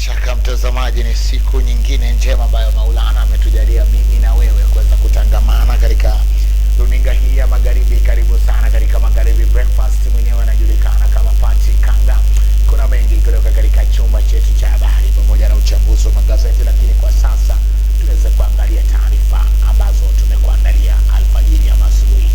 shaka mtazamaji, ni siku nyingine njema ambayo Maulana ametujalia mimi na wewe kuweza kutangamana katika runinga hii ya Magharibi. Karibu sana katika Magharibi Breakfast. Mwenyewe anajulikana kama Pati Kanga. Kuna mengi kutoka katika chumba chetu cha habari pamoja na uchambuzi wa magazeti, lakini kwa sasa tuweze kuangalia taarifa ambazo tumekuandalia alfajiri ya asubuhi.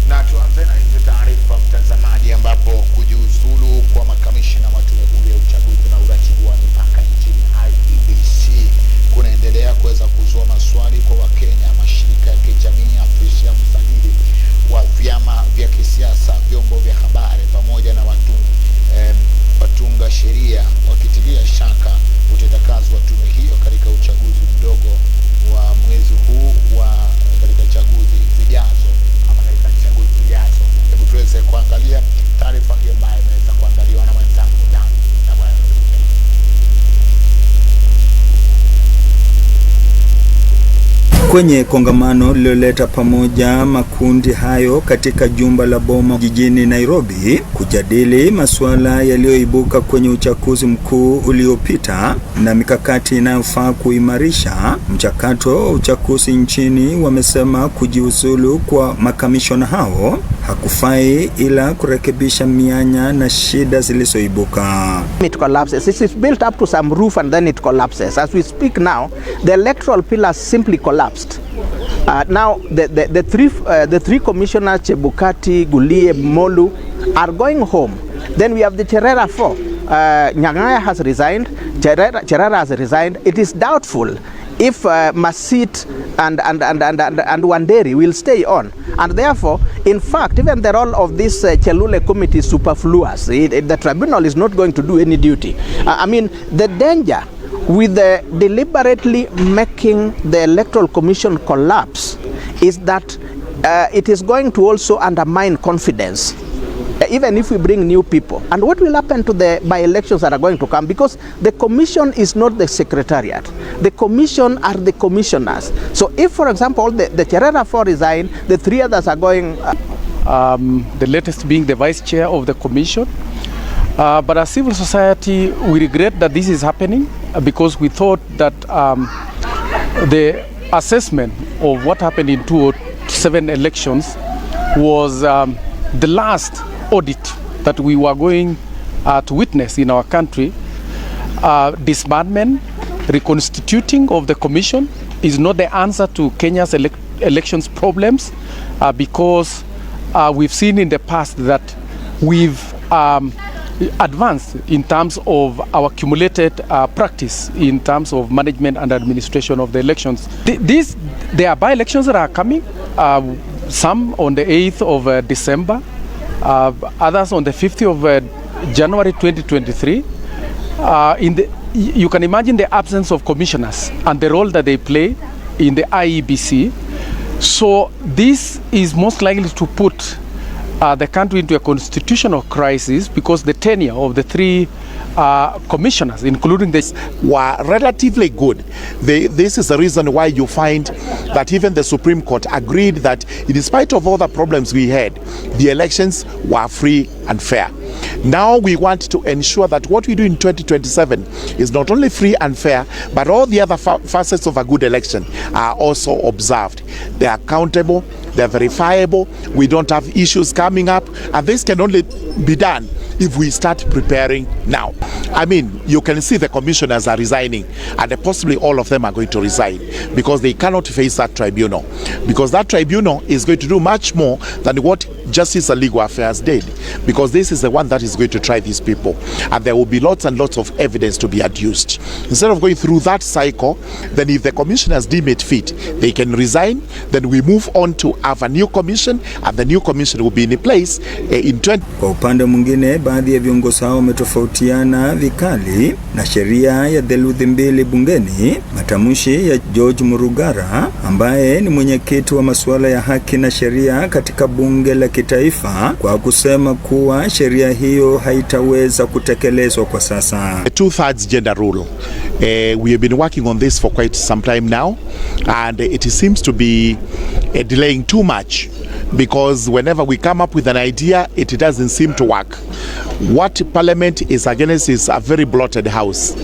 Na tuanze na hizo taarifa mtazamaji, ambapo kujiuzulu kwa makamishna wa tume huru ya uchaguzi na uratibu wa mipaka nchini IEBC kunaendelea kuweza kuzua maswali kwa Wakenya, mashirika ya kijamii, afisi ya msajili wa vyama vya kisiasa, vyombo vya habari pamoja na watunga sheria, wakitilia shaka utendakazi wa tume hiyo katika uchaguzi mdogo wa mwezi huu wa katika chaguzi zijazo ama katika chaguzi zijazo. Hebu tuweze kuangalia taarifa hii ambayo imeweza kuandaliwa na mwenzangu Dan na bwana. Kwenye kongamano lililoleta pamoja makundi hayo katika jumba la Boma jijini Nairobi kujadili masuala yaliyoibuka kwenye uchaguzi mkuu uliopita na mikakati inayofaa kuimarisha mchakato wa uchaguzi nchini, wamesema kujiuzulu kwa makamishona hao hakufai ila kurekebisha mianya na shida zilizoibuka. It collapses. It is built up to some roof and then it collapses. As we speak now, the electoral pillars simply collapsed. Now the three commissioners, Chebukati, Gulie, Molu, are going home. Then we have the Cherera 4. Nyang'aya has resigned. Cherera has resigned. It is doubtful if Masit and Wanderi will stay on, and therefore, in fact, even the role of this Chelule committee is superfluous. The tribunal is not going to do any duty. I mean, the danger with deliberately making the electoral commission collapse is that it is going to also undermine confidence. Even if we bring new people, and what will happen to the by-elections that are going to come, because the commission is not the secretariat, the commission are the commissioners. So if, for example, the Cherera 4 resign, the three others are going the latest being the vice chair of the commission. But as civil society, we regret that this is happening because we thought that the assessment of what happened in 2007 elections was the last audit that we were going to witness in our country. Disbandment, reconstituting of the commission is not the answer to Kenya's elections problems, because we've seen in the past that we've advanced in terms of our accumulated practice in terms of management and administration of the elections. There are by-elections that are coming, some on the 8th of December, others on the 5th of January 2023. You can imagine the absence of commissioners and the role that they play in the IEBC. So this is most likely to put the country into a constitutional crisis, because the tenure of the three commissioners, including this, were relatively good. This is the reason why you find that even the Supreme Court agreed that in spite of all the problems we had, the elections were free and fair. Now we want to ensure that what we do in 2027 is not only free and fair, but all the other facets of a good election are also observed. They are accountable, they are verifiable, we don't have issues coming up, and this can only be done if we start preparing now. I mean, you can see the commissioners are resigning, and possibly all of them are going to resign because they cannot face that tribunal, because that tribunal is going to do much more than what Justice and Legal Affairs did, because this is the one that is going to try these people, and there will be lots and lots of evidence to be adduced. Instead of going through that cycle, then if the commissioners deem it fit, they can resign, then we move on to have a new commission, and the new commission will be in place in 20. Kwa upande mwingine, baadhi ya viongozi hao wametofautiana vikali na sheria ya theluthi mbili bungeni, matamshi ya George Murugara ambaye ni mwenyekiti wa masuala ya haki na sheria katika bunge la kitaifa, kwa kusema kuwa sheria hiyo haitaweza kutekelezwa kwa sasa. The 2/3 gender rule. We have been working on this for quite some time now, and it seems to be delaying too much, because whenever we come up with an idea, it doesn't seem to work. What Parliament is against is a very bloated house.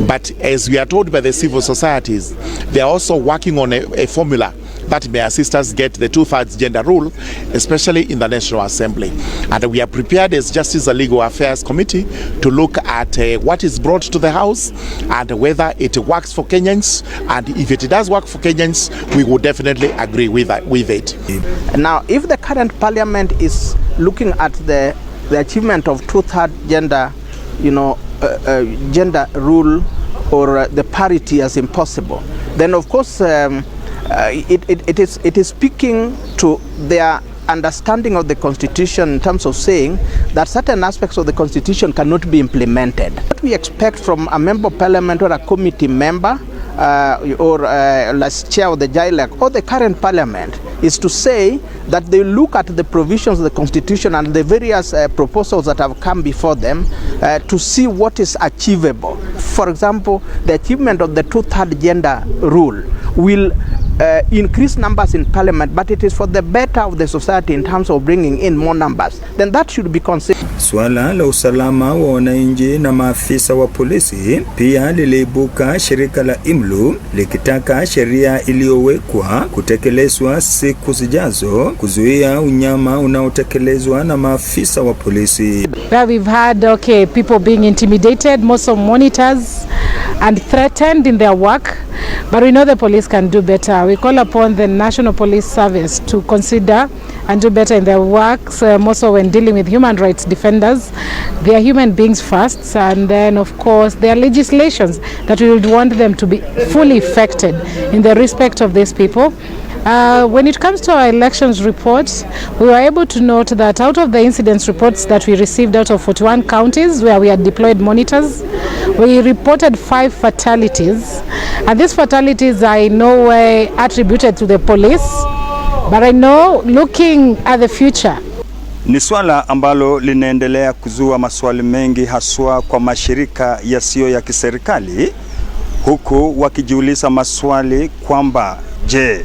But as we are told by the civil societies, they are also working on a formula that may assist us get the 2/3 gender rule, especially in the National Assembly. And we are prepared as Justice and Legal Affairs Committee to look at what is brought to the House and whether it works for Kenyans. And if it does work for Kenyans, we will definitely agree with it. Now, if the current Parliament is looking at the achievement of 2/3 gender, gender rule or the parity as impossible, then of course it is speaking to their understanding of the Constitution in terms of saying that certain aspects of the Constitution cannot be implemented. What we expect from a member of Parliament or a committee member or as chair of the JILAC or the current Parliament is to say that they look at the provisions of the Constitution and the various proposals that have come before them to see what is achievable. For example, the achievement of the 2/3 gender rule will increase numbers in Parliament, but it is for the better of the society in terms of bringing in more numbers. Then that should be considered. Swala la usalama wa wananchi na maafisa wa polisi pia liliibuka, shirika la IMLU likitaka sheria iliyowekwa kutekelezwa siku zijazo kuzuia unyama unaotekelezwa na maafisa wa polisi. Where we've had people being intimidated, most of monitors and threatened in their work. But we know the police can do better. We call upon the National Police Service to consider and do better in their works, most of when dealing with human rights defenders. They are human beings first, and then of course there are legislations that we would want them to be fully effected in the respect of these people. When it comes to our elections reports, we were able to note that out of the incidents reports that we received out of 41 counties where we had deployed monitors, we reported 5 fatalities. And these fatalities are in no way attributed to the police, but I know looking at the future. Ni swala ambalo linaendelea kuzua maswali mengi, haswa kwa mashirika yasiyo ya kiserikali, huku wakijiuliza maswali kwamba je,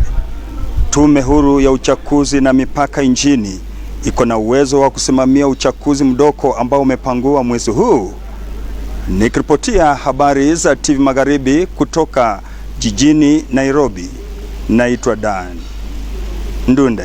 Tume Huru ya Uchaguzi na Mipaka nchini iko na uwezo wa kusimamia uchaguzi mdogo ambao umepangwa mwezi huu? Nikiripotia habari za TV Magharibi kutoka jijini Nairobi, naitwa Dan Ndunde.